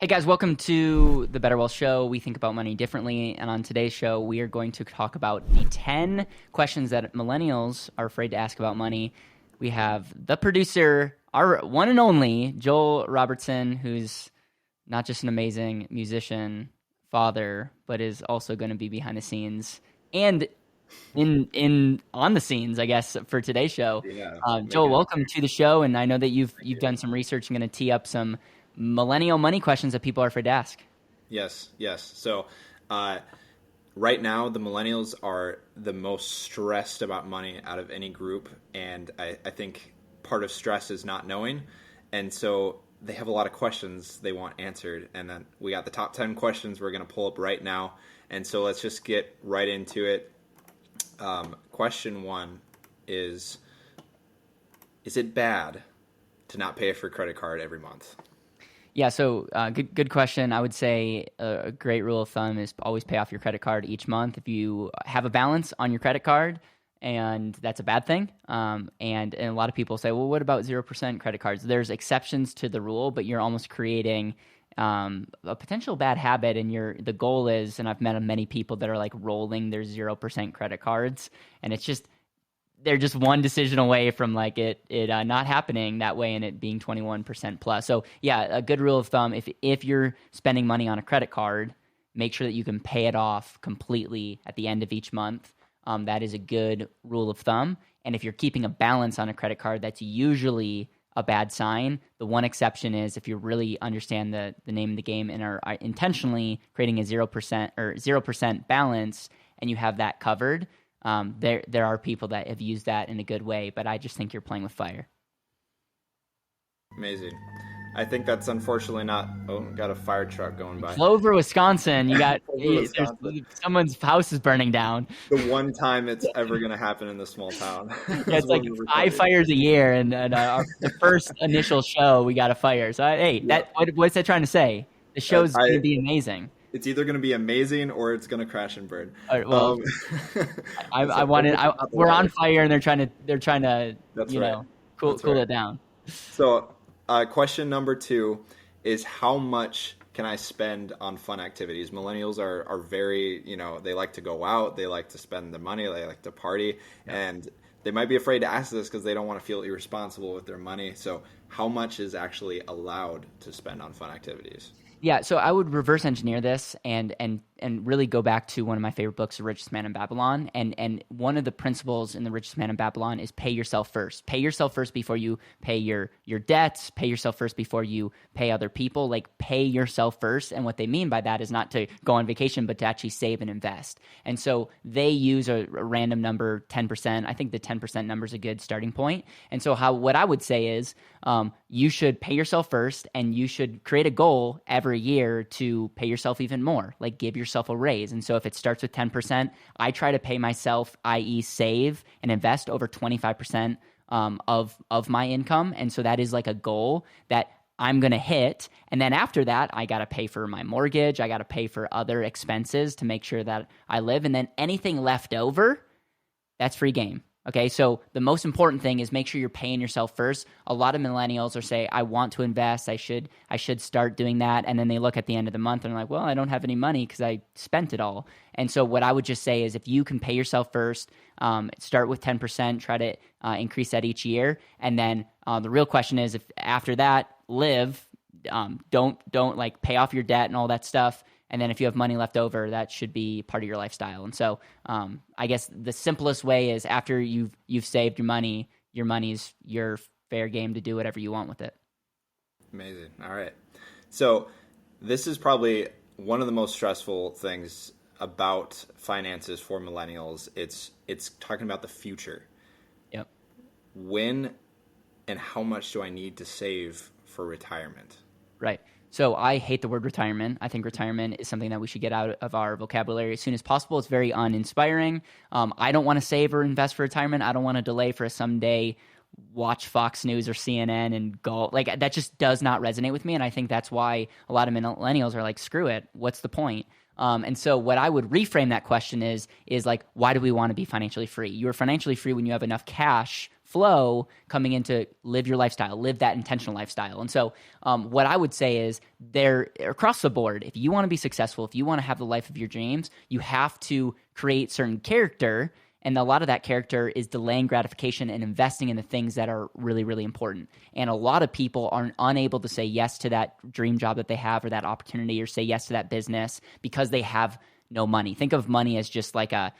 Hey guys, welcome to the Better Wealth Show. We think about money differently, and on today's show, we are going to talk about the 10 questions that millennials are afraid to ask about money. We have the producer, our one and only, Joel Robertson, who's not just an amazing musician, father, but is also going to be behind the scenes and in on the scenes, I guess, for today's show. Yeah, Joel, welcome to the show, and I know that you've done some research and going to tee up some millennial money questions that people are afraid to ask. Yes. So right now, the millennials are the most stressed about money out of any group. And I think part of stress is not knowing. And so they have a lot of questions they want answered. And then we got the top 10 questions we're going to pull up right now. And so let's just get right into it. Question one is it bad to not pay for a credit card every month? Yeah, so good question. I would say a great rule of thumb is always pay off your credit card each month. If you have a balance on your credit card, and that's a bad thing. And a lot of people say, well, what about 0% credit cards? There's exceptions to the rule, but you're almost creating a potential bad habit. And the goal is, and I've met many people that are like rolling their 0% credit cards, and it's just they're just one decision away from like it not happening that way and it being 21% plus. So yeah, a good rule of thumb, if you're spending money on a credit card, make sure that you can pay it off completely at the end of each month. That is a good rule of thumb. And if you're keeping a balance on a credit card, that's usually a bad sign. The one exception is if you really understand the name of the game and are intentionally creating a 0% or 0% balance and you have that covered. There are people that have used that in a good way, but I just think you're playing with fire. Amazing. I think that's unfortunately not. Oh, got a fire truck going by. Clover, Wisconsin. You got someone's house is burning down. The one time it's ever going to happen in this small town. Yeah, it's like 5 fires a year, and the first initial show we got a fire. So what's that trying to say? The show's going to be amazing. It's either going to be amazing or it's going to crash and burn. All right, well, we're on fire, and they're trying to cool it down. So, question number 2 is how much can I spend on fun activities? Millennials are very, they like to go out, they like to spend the money, they like to party, and they might be afraid to ask this because they don't want to feel irresponsible with their money. So, how much is actually allowed to spend on fun activities? Yeah, so I would reverse engineer this and really go back to one of my favorite books, The Richest Man in Babylon. And one of the principles in The Richest Man in Babylon is pay yourself first. Pay yourself first before you pay your debts. Pay yourself first before you pay other people. Like, pay yourself first. And what they mean by that is not to go on vacation, but to actually save and invest. And so they use a random number, 10%. I think the 10% number is a good starting point. And so what I would say is you should pay yourself first, and you should create a goal every year to pay yourself even more, like give yourself a raise. And so if it starts with 10%, I try to pay myself, i.e. save and invest over 25% of my income. And so that is like a goal that I'm going to hit. And then after that, I got to pay for my mortgage. I got to pay for other expenses to make sure that I live. And then anything left over, that's free game. Okay, so the most important thing is make sure you're paying yourself first. A lot of millennials are saying, I want to invest, I should start doing that. And then they look at the end of the month and they're like, well, I don't have any money because I spent it all. And so what I would just say is if you can pay yourself first, start with 10%, try to increase that each year. And then the real question is if after that, live, don't like pay off your debt and all that stuff. And then if you have money left over, that should be part of your lifestyle. And so I guess the simplest way is after you've saved your money's your fair game to do whatever you want with it. Amazing. All right. So this is probably one of the most stressful things about finances for millennials. It's talking about the future. Yep. When and how much do I need to save for retirement? Right. So I hate the word retirement. I think retirement is something that we should get out of our vocabulary as soon as possible. It's very uninspiring. I don't want to save or invest for retirement. I don't want to delay for a someday watch Fox News or CNN and go. Like, that just does not resonate with me. And I think that's why a lot of millennials are like, screw it. What's the point? And so what I would reframe that question is like, why do we want to be financially free? You're financially free when you have enough cash flow coming in to live your lifestyle, live that intentional lifestyle. And so what I would say is there across the board, if you want to be successful, if you want to have the life of your dreams, you have to create certain character. And a lot of that character is delaying gratification and investing in the things that are really, really important. And a lot of people are unable to say yes to that dream job that they have or that opportunity, or say yes to that business because they have no money. Think of money as just like a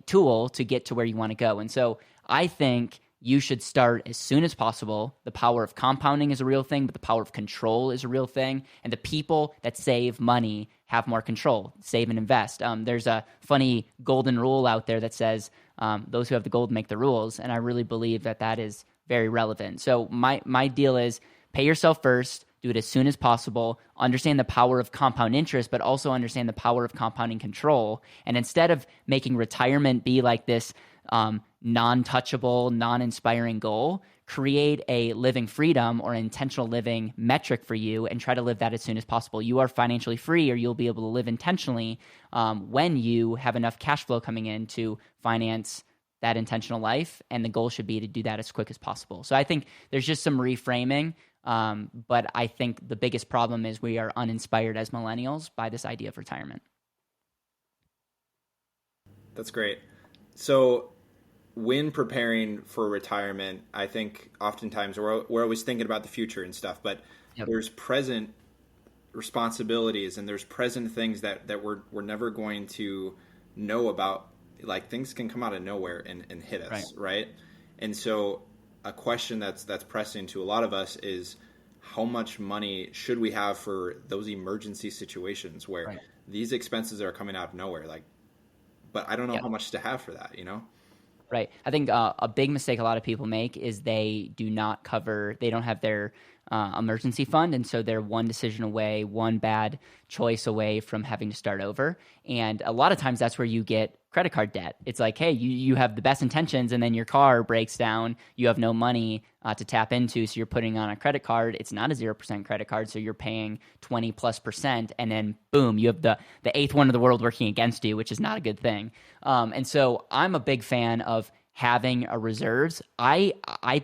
tool to get to where you want to go. And so I think you should start as soon as possible. The power of compounding is a real thing, but the power of control is a real thing. And the people that save money have more control, save and invest. There's a funny golden rule out there that says those who have the gold make the rules. And I really believe that that is very relevant. So my deal is pay yourself first, do it as soon as possible, understand the power of compound interest, but also understand the power of compounding control. And instead of making retirement be like this non-touchable, non-inspiring goal, create a living freedom or intentional living metric for you and try to live that as soon as possible. You are financially free, or you'll be able to live intentionally when you have enough cash flow coming in to finance that intentional life. And the goal should be to do that as quick as possible. So I think there's just some reframing. But I think the biggest problem is we are uninspired as millennials by this idea of retirement. That's great. So when preparing for retirement, I think oftentimes we're always thinking about the future and stuff, but there's present responsibilities and there's present things that we're never going to know about. Like, things can come out of nowhere and hit us, right? And so a question that's pressing to a lot of us is, how much money should we have for those emergency situations where these expenses are coming out of nowhere? Like, but I don't know how much to have for that, Right. I think a big mistake a lot of people make is they don't have their emergency fund. And so they're one decision away, one bad choice away from having to start over. And a lot of times that's where you get credit card debt. It's like, hey, you have the best intentions and then your car breaks down. You have no money to tap into. So you're putting on a credit card. It's not a 0% credit card. So you're paying 20+%. And then boom, you have the eighth one of the world working against you, which is not a good thing. And so I'm a big fan of having a reserves. I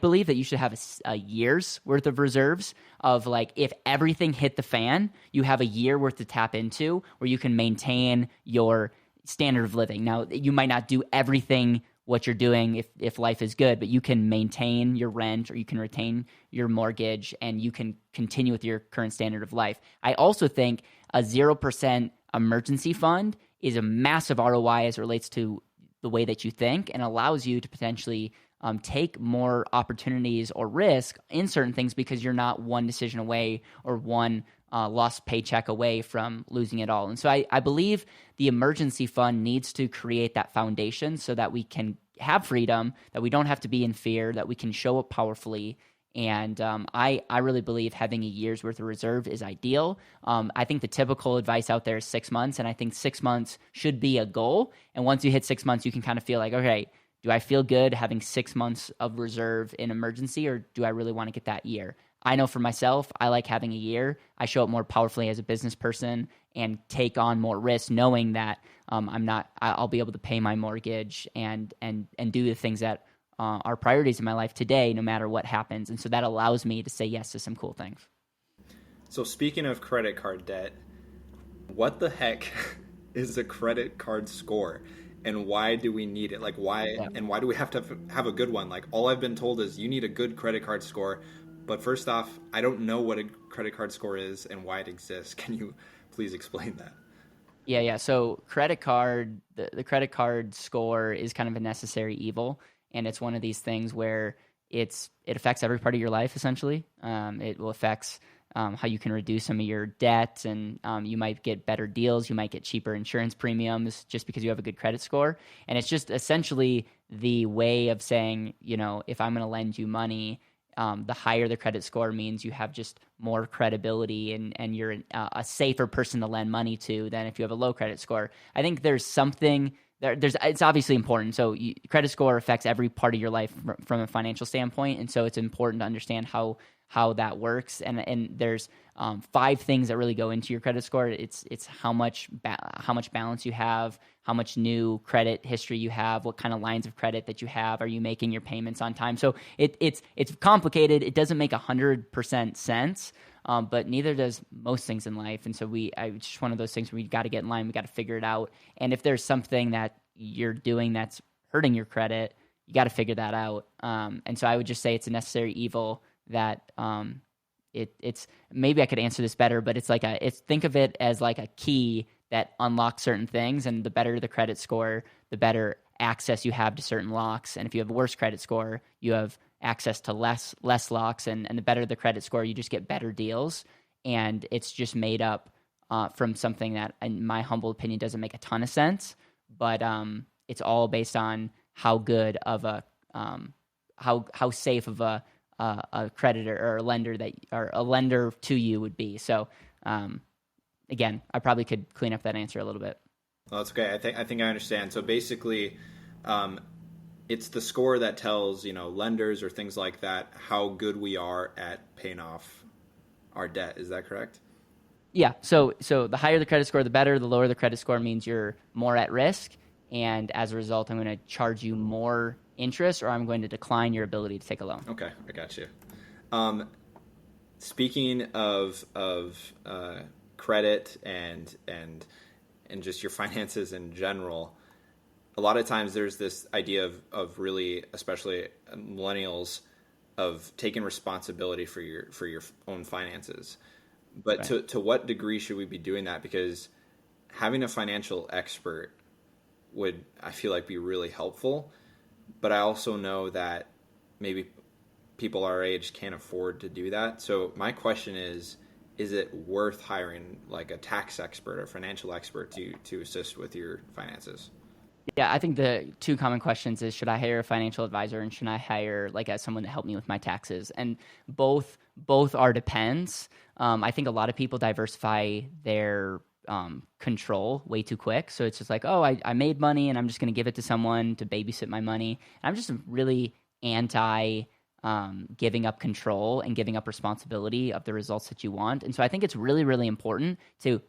believe that you should have a year's worth of reserves of, like, if everything hit the fan, you have a year worth to tap into where you can maintain your standard of living. Now, you might not do everything what you're doing if life is good, but you can maintain your rent or you can retain your mortgage and you can continue with your current standard of life. I also think a 0% emergency fund is a massive ROI as it relates to the way that you think, and allows you to potentially take more opportunities or risk in certain things because you're not one decision away or one lost paycheck away from losing it all. And so I believe the emergency fund needs to create that foundation so that we can have freedom, that we don't have to be in fear, that we can show up powerfully. And I really believe having a year's worth of reserve is ideal. I think the typical advice out there is 6 months, and I think 6 months should be a goal. And once you hit 6 months, you can kind of feel like, okay, do I feel good having 6 months of reserve in emergency, or do I really want to get that year? I know for myself, I like having a year. I show up more powerfully as a business person and take on more risk, knowing that I'll be able to pay my mortgage and do the things that are priorities in my life today, no matter what happens. And so that allows me to say yes to some cool things. So speaking of credit card debt, what the heck is a credit card score? And why do we need it? Like, why and why do we have to have a good one? Like, all I've been told is you need a good credit card score. But first off, I don't know what a credit card score is and why it exists. Can you please explain that? Yeah. So the credit card score is kind of a necessary evil. And it's one of these things where it affects every part of your life, essentially. It will affect how you can reduce some of your debt, and you might get better deals. You might get cheaper insurance premiums just because you have a good credit score. And it's just essentially the way of saying, if I'm going to lend you money, the higher the credit score means you have just more credibility and you're a safer person to lend money to than if you have a low credit score. I think there's something it's obviously important. So credit score affects every part of your life from a financial standpoint. And so it's important to understand how how that works. And there's 5 things that really go into your credit score. It's how much balance you have, how much new credit history you have, what kind of lines of credit that you have, are you making your payments on time? So it's complicated. It doesn't make 100% sense, but neither does most things in life. And so it's just one of those things where we got to get in line. We got to figure it out. And if there's something that you're doing that's hurting your credit, you got to figure that out. And so I would just say it's a necessary evil that it's maybe I could answer this better, but it's like think of it as like a key that unlocks certain things, and the better the credit score, the better access you have to certain locks. And if you have a worse credit score, you have access to less locks, and the better the credit score, you just get better deals. And it's just made up from something that, in my humble opinion, doesn't make a ton of sense, but it's all based on how good of a how safe of a creditor or a lender to you would be. So again, I probably could clean up that answer a little bit. Well, that's okay. I think I understand. So basically, it's the score that tells lenders or things like that how good we are at paying off our debt. Is that correct? Yeah. So the higher the credit score, the better. The lower the credit score means you're more at risk, and as a result, I'm going to charge you more interest, or I'm going to decline your ability to take a loan. Okay, I got you. Speaking of credit and just your finances in general, a lot of times there's this idea of really, especially millennials, of taking responsibility for your own finances. But right. to what degree should we be doing that? Because having a financial expert would, I feel like, be really helpful. But I also know that maybe people our age can't afford to do that. So my question is it worth hiring like a tax expert or financial expert to assist with your finances? Yeah, I think the 2 common questions is, should I hire a financial advisor, and should I hire someone to help me with my taxes? And both are depends. I think a lot of people diversify their control way too quick. So it's just like, oh, I made money and I'm just going to give it to someone to babysit my money. And I'm just really anti giving up control and giving up responsibility of the results that you want. And so I think it's really, really important to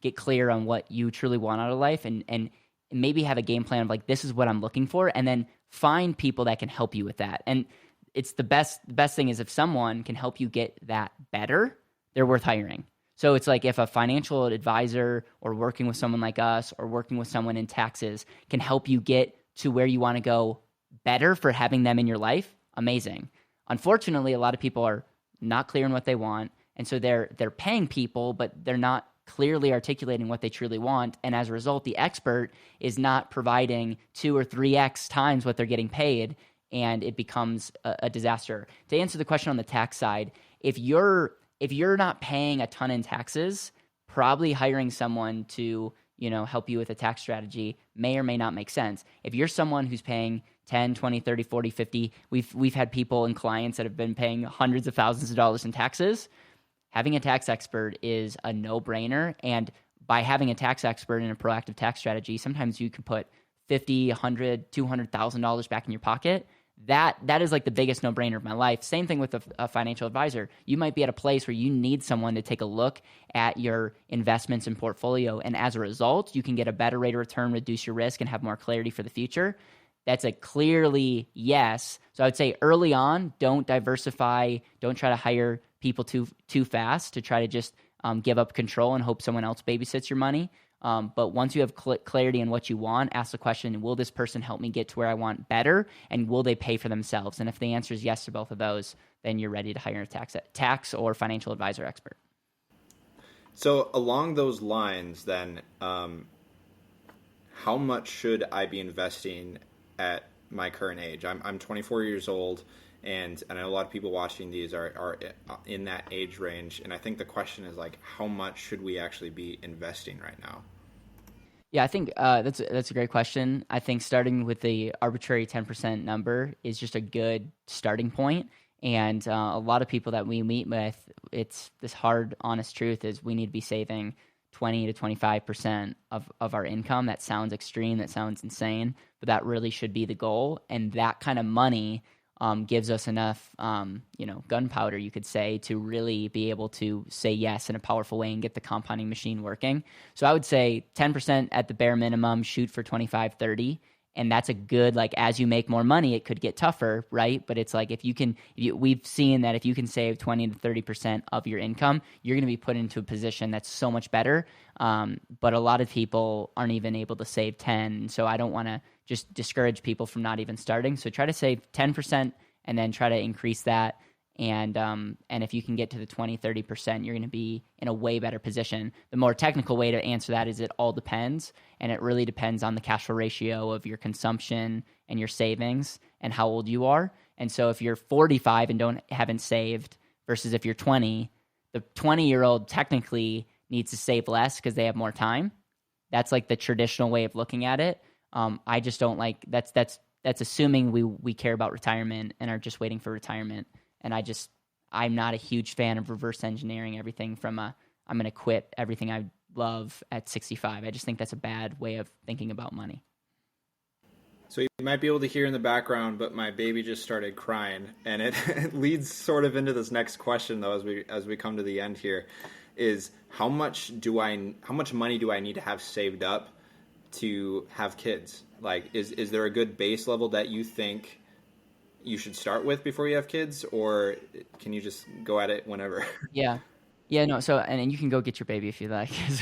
get clear on what you truly want out of life, and maybe have a game plan of like, this is what I'm looking for, and then find people that can help you with that. And it's the best thing is if someone can help you get that better, they're worth hiring. So it's like if a financial advisor or working with someone like us or working with someone in taxes can help you get to where you want to go better for having them in your life, amazing. Unfortunately, a lot of people are not clear on what they want, and so they're paying people, but they're not clearly articulating what they truly want. And as a result, the expert is not providing 2 or 3x times what they're getting paid, and it becomes a disaster. To answer the question on the tax side, if you're not paying a ton in taxes, probably hiring someone to help you with a tax strategy may or may not make sense. If you're someone who's paying 10, 20, 30, 40, 50, we've had people and clients that have been paying hundreds of thousands of dollars in taxes. Having a tax expert is a no-brainer, and by having a tax expert in a proactive tax strategy, sometimes you can put $50, $100, $200,000 back in your pocket. That is like the biggest no-brainer of my life. Same thing with a financial advisor. You might be at a place where you need someone to take a look at your investments and portfolio, and as a result, you can get a better rate of return, reduce your risk, and have more clarity for the future. That's a clearly yes. So I would say early on, don't diversify. Don't try to hire people too fast to try to just give up control and hope someone else babysits your money. But once you have clarity in what you want, ask the question, will this person help me get to where I want better? And will they pay for themselves? And if the answer is yes to both of those, then you're ready to hire a tax or financial advisor expert. So along those lines, then, how much should I be investing at my current age? I'm 24 years old, and I know a lot of people watching these are in that age range. And I think the question is like, how much should we actually be investing right now? Yeah, I think that's a great question. I think starting with the arbitrary 10% number is just a good starting point. And a lot of people that we meet with, it's this hard, honest truth is we need to be saving 20 to 25% of our income. That sounds extreme. That sounds insane, but that really should be the goal. And that kind of money gives us enough, gunpowder, you could say, to really be able to say yes in a powerful way and get the compounding machine working. So I would say 10% at the bare minimum, shoot for 25, 30. And that's a good, like, as you make more money, it could get tougher, right? But it's like, we've seen that if you can save 20 to 30% of your income, you're going to be put into a position that's so much better. But a lot of people aren't even able to save 10. So I don't want to just discourage people from not even starting. So try to save 10% and then try to increase that. And if you can get to the 20, 30%, you're going to be in a way better position. The more technical way to answer that is it all depends, and it really depends on the cash flow ratio of your consumption and your savings and how old you are. And so if you're 45 and haven't saved versus if you're 20, the 20-year-old technically needs to save less because they have more time. That's like the traditional way of looking at it. I just don't like that's assuming we care about retirement and are just waiting for retirement. And I'm not a huge fan of reverse engineering everything from I'm going to quit everything I love at 65. I just think that's a bad way of thinking about money. So you might be able to hear in the background, but my baby just started crying, and it leads sort of into this next question though, as we come to the end here, is how much money do I need to have saved up to have kids? Like, is there a good base level that you think you should start with before you have kids, or can you just go at it whenever? Yeah. No. So, and you can go get your baby if you like as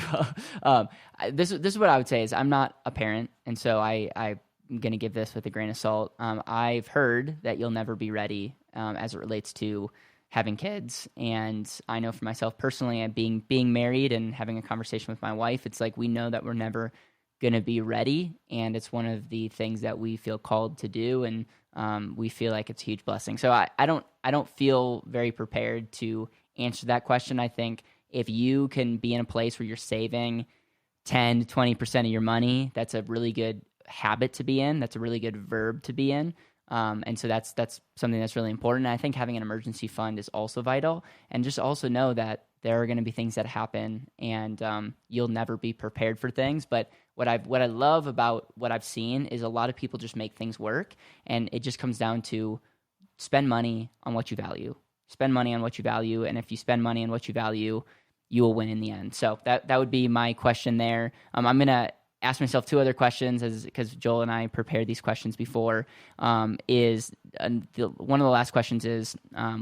well. This is what I would say is I'm not a parent, and so I'm going to give this with a grain of salt. I've heard that you'll never be ready as it relates to having kids, and I know for myself personally, being married and having a conversation with my wife, it's like we know that we're never going to be ready, and it's one of the things that we feel called to do, and we feel like it's a huge blessing. So I don't feel very prepared to answer that question. I think if you can be in a place where you're saving 10 to 20% of your money, that's a really good habit to be in. That's a really good verb to be in. And so that's something that's really important. And I think having an emergency fund is also vital. And just also know that there are going to be things that happen, and you'll never be prepared for things. But what I love about what I've seen is a lot of people just make things work, and it just comes down to spend money on what you value. Spend money on what you value, and if you spend money on what you value, you will win in the end. So that would be my question there. I'm going to ask myself two other questions because Joel and I prepared these questions before. One of the last questions is,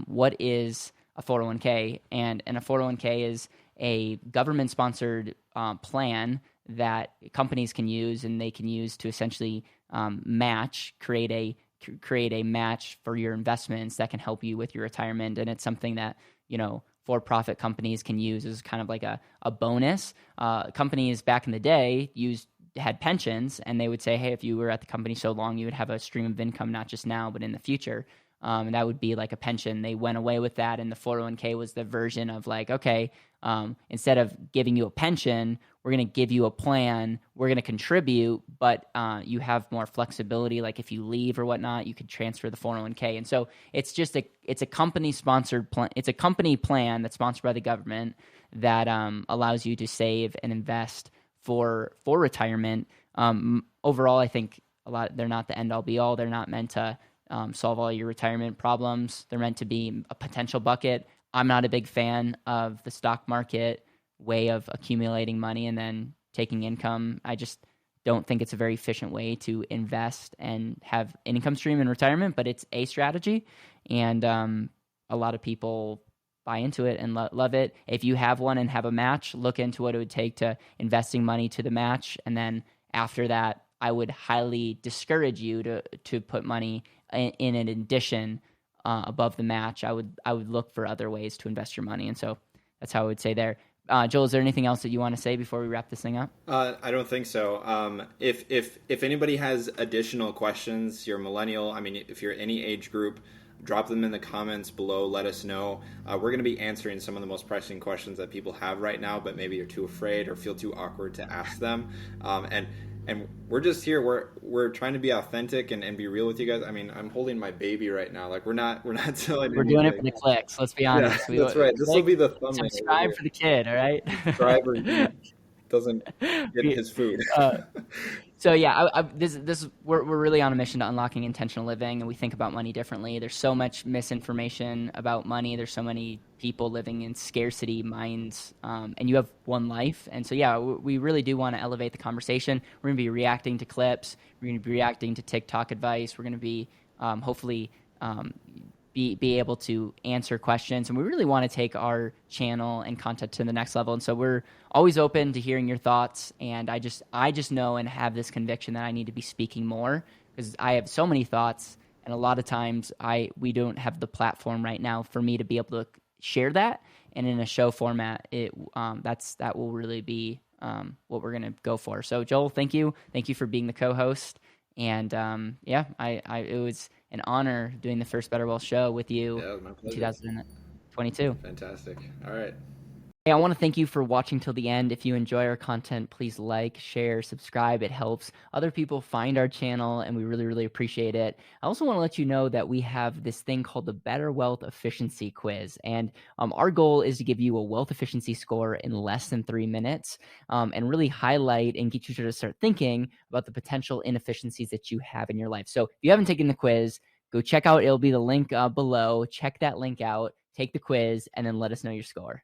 what is a 401k? And a 401k is a government-sponsored plan that companies can use, and they can use to essentially create a match for your investments that can help you with your retirement. And it's something that, for-profit companies can use as kind of like a bonus. Companies back in the day had pensions, and they would say, hey, if you were at the company so long, you would have a stream of income, not just now, but in the future. And that would be like a pension. They went away with that, and the 401k was the version of like, okay, instead of giving you a pension, we're going to give you a plan, we're going to contribute, but you have more flexibility. Like if you leave or whatnot, you could transfer the 401k. And so it's a company-sponsored plan. It's a company plan that's sponsored by the government that allows you to save and invest for retirement. Overall, I think they're not the end-all be-all. They're not meant to solve all your retirement problems. They're meant to be a potential bucket. I'm not a big fan of the stock market way of accumulating money and then taking income. I just don't think it's a very efficient way to invest and have an income stream in retirement, but it's a strategy. And a lot of people buy into it and love it. If you have one and have a match, look into what it would take to investing money to the match. And then after that, I would highly discourage you to put money in an addition above the match. I would look for other ways to invest your money. And so that's how I would say there. Joel, is there anything else that you want to say before we wrap this thing up? I don't think so. If anybody has additional questions, you're a millennial, I mean, if you're any age group, drop them in the comments below. Let us know. We're going to be answering some of the most pressing questions that people have right now, but maybe you're too afraid or feel too awkward to ask them. And we're just here. We're trying to be authentic and be real with you guys. I mean, I'm holding my baby right now. Like we're not telling. We're doing it for the clicks. Let's be honest. Yeah, that's right. This will be the thumbnail. Subscribe for the kid. All right. Subscriber doesn't get his food. So yeah, we're really on a mission to unlocking intentional living, and we think about money differently. There's so much misinformation about money. There's so many people living in scarcity minds, and you have one life. And so yeah, we really do want to elevate the conversation. We're going to be reacting to clips. We're going to be reacting to TikTok advice. We're going to be hopefully um, be able to answer questions, and we really want to take our channel and content to the next level. And so we're always open to hearing your thoughts, and I just know and have this conviction that I need to be speaking more because I have so many thoughts, and a lot of times we don't have the platform right now for me to be able to share that. And in a show format, that will really be what we're going to go for. So Joel, thank you for being the co-host. And yeah, it was an honor doing the first Better Well show with you Yeah, it was my in pleasure. 2022. Fantastic. All right. Hey, I want to thank you for watching till the end. If you enjoy our content, please like, share, subscribe. It helps other people find our channel, and we really, really appreciate it. I also want to let you know that we have this thing called the Better Wealth Efficiency Quiz, and our goal is to give you a wealth efficiency score in less than 3 minutes, and really highlight and get you to start thinking about the potential inefficiencies that you have in your life. So if you haven't taken the quiz, go check out. It'll be the link below. Check that link out, take the quiz, and then let us know your score.